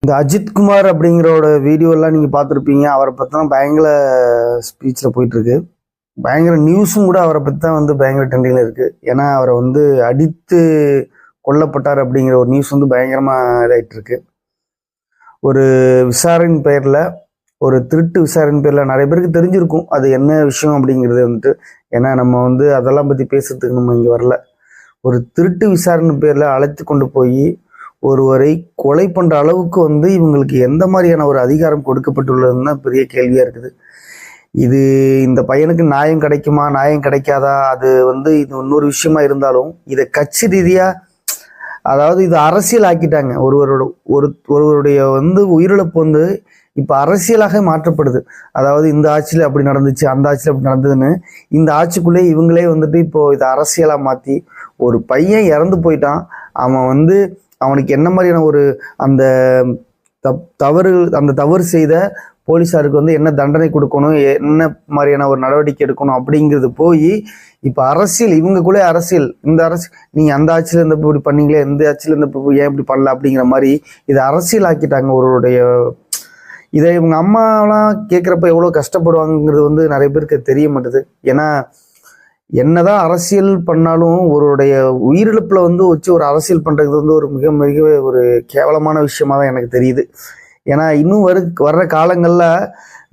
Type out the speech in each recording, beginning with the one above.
இந்த அஜித்குமார் அப்படிங்கிறோட வீடியோலாம் நீங்கள் பார்த்துருப்பீங்க. அவரை பற்றி தான் பயங்கர ஸ்பீச்சில் போயிட்டுருக்கு. பயங்கர நியூஸும் கூட அவரை பற்றி தான் வந்து பயங்கர ட்ரெண்டிங்கில் இருக்குது. ஏன்னா அவரை வந்து அடித்து கொல்லப்பட்டார் அப்படிங்கிற ஒரு நியூஸ் வந்து பயங்கரமாக இதாகிட்டு இருக்கு. ஒரு விசாரணை பேரில், ஒரு திருட்டு விசாரணை பேரில் நிறைய பேருக்கு தெரிஞ்சிருக்கும் அது என்ன விஷயம் அப்படிங்கிறது வந்துட்டு. ஏன்னா நம்ம வந்து அதெல்லாம் பற்றி பேசுறதுக்கு நம்ம இங்கே வரல. ஒரு திருட்டு விசாரணை பேரில் அழைத்து கொண்டு போய் ஒருவரை கொலை பண்ணுற அளவுக்கு வந்து இவங்களுக்கு எந்த மாதிரியான ஒரு அதிகாரம் கொடுக்கப்பட்டுள்ளதுன்னு தான் பெரிய கேள்வியாக இருக்குது. இது இந்த பையனுக்கு நியாயம் கிடைக்குமா, நியாயம் கிடைக்காதா, அது வந்து இது இன்னொரு விஷயமா இருந்தாலும் இதை கட்சி ரீதியாக, அதாவது இது அரசியல் ஆக்கிட்டாங்க. ஒருவருடைய வந்து உயிரிழப்பு வந்து இப்போ அரசியலாக மாற்றப்படுது. அதாவது இந்த ஆட்சியில் அப்படி நடந்துச்சு, அந்த ஆட்சியில் அப்படி நடந்ததுன்னு இந்த ஆட்சிக்குள்ளே இவங்களே வந்துட்டு இப்போ இதை அரசியலாக மாற்றி, ஒரு பையன் இறந்து போயிட்டான், அவன் வந்து அவனுக்கு என்ன மாதிரியான ஒரு அந்த தவறு செய்த போலீஸாருக்கு வந்து என்ன தண்டனை கொடுக்கணும், என்ன மாதிரியான ஒரு நடவடிக்கை எடுக்கணும் அப்படிங்கிறது போய் இப்போ அரசியல், இவங்களுக்குள்ளே அரசியல், இந்த அரசியல் நீங்கள் அந்த ஆட்சியில் இருந்தப்போ இப்படி பண்ணீங்களே, இந்த ஆட்சியில் இருந்தப்போ ஏன் இப்படி பண்ணல அப்படிங்கிற மாதிரி இதை அரசியல் ஆக்கிட்டாங்க ஒருவருடைய. இதை இவங்க அம்மாலாம் கேட்குறப்ப எவ்வளோ கஷ்டப்படுவாங்கிறது வந்து நிறைய பேருக்கு தெரிய மாட்டுது. ஏன்னா என்னதான் அரசியல் பண்ணாலும் ஒருவருடைய உயிரிழப்பில் வந்து வச்சு ஒரு அரசியல் பண்ணுறது வந்து ஒரு மிக மிக ஒரு கேவலமான விஷயமா தான் எனக்கு தெரியுது. ஏன்னா இன்னும் வர்ற காலங்களில்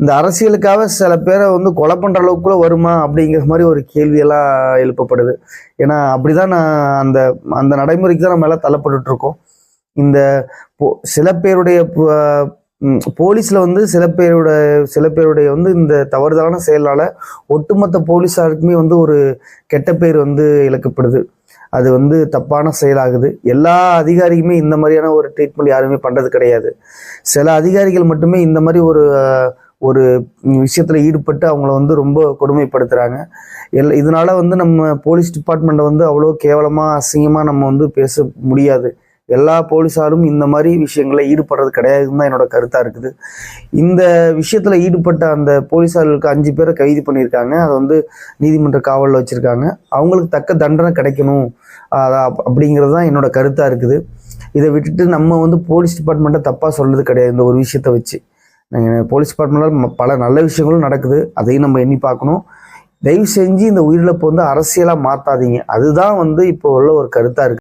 இந்த அரசியலுக்காக சில பேரை வந்து கொலை பண்ணுற அளவுக்குள்ள வருமா அப்படிங்கிற மாதிரி ஒரு கேள்வியெல்லாம் எழுப்பப்படுது. ஏன்னா அப்படிதான் நான் அந்த அந்த நடைமுறைக்கு தான் நம்ம எல்லாம் தள்ளப்பட்டுருக்கோம். இந்த சில பேருடைய போலீஸ்ல வந்து சில பேருடைய வந்து இந்த தவறுதலான செயலால ஒட்டுமொத்த போலீஸாருக்குமே வந்து ஒரு கெட்ட பேர் வந்து இழக்கப்படுது. அது வந்து தப்பான செயலாகுது. எல்லா அதிகாரிக்குமே இந்த மாதிரியான ஒரு ட்ரீட்மெண்ட் யாருமே பண்றது கிடையாது. சில அதிகாரிகள் மட்டுமே இந்த மாதிரி ஒரு விஷயத்துல ஈடுபட்டு அவங்கள வந்து ரொம்ப கொடுமைப்படுத்துறாங்க. இதனால வந்து நம்ம போலீஸ் டிபார்ட்மெண்ட்டை வந்து அவ்வளோ கேவலமா அசிங்கமா நம்ம வந்து பேச முடியாது. எல்லா போலீஸாரும் இந்த மாதிரி விஷயங்களை ஈடுபடுறது கிடையாதுன்னு தான் என்னோட கருத்தா இருக்குது. இந்த விஷயத்துல ஈடுபட்ட அந்த போலீஸார்களுக்கு 5 பேரை கைது பண்ணியிருக்காங்க. அதை வந்து நீதிமன்ற காவலில் வச்சிருக்காங்க. அவங்களுக்கு தக்க தண்டனை கிடைக்கணும் அப்படிங்கிறது தான் என்னோட கருத்தா இருக்குது. இதை விட்டுட்டு நம்ம வந்து போலீஸ் டிபார்ட்மெண்ட்டை தப்பா சொல்றது கிடையாது. இந்த ஒரு விஷயத்த வச்சு போலீஸ் டிபார்ட்மெண்ட்ல பல நல்ல விஷயங்களும் நடக்குது, அதையும் நம்ம எண்ணி பார்க்கணும். தயவு செஞ்சு இந்த உயிரிழப்பு வந்து அரசியலா மாத்தாதீங்க. அதுதான் வந்து இப்போ உள்ள ஒரு கருத்தா இருக்கு.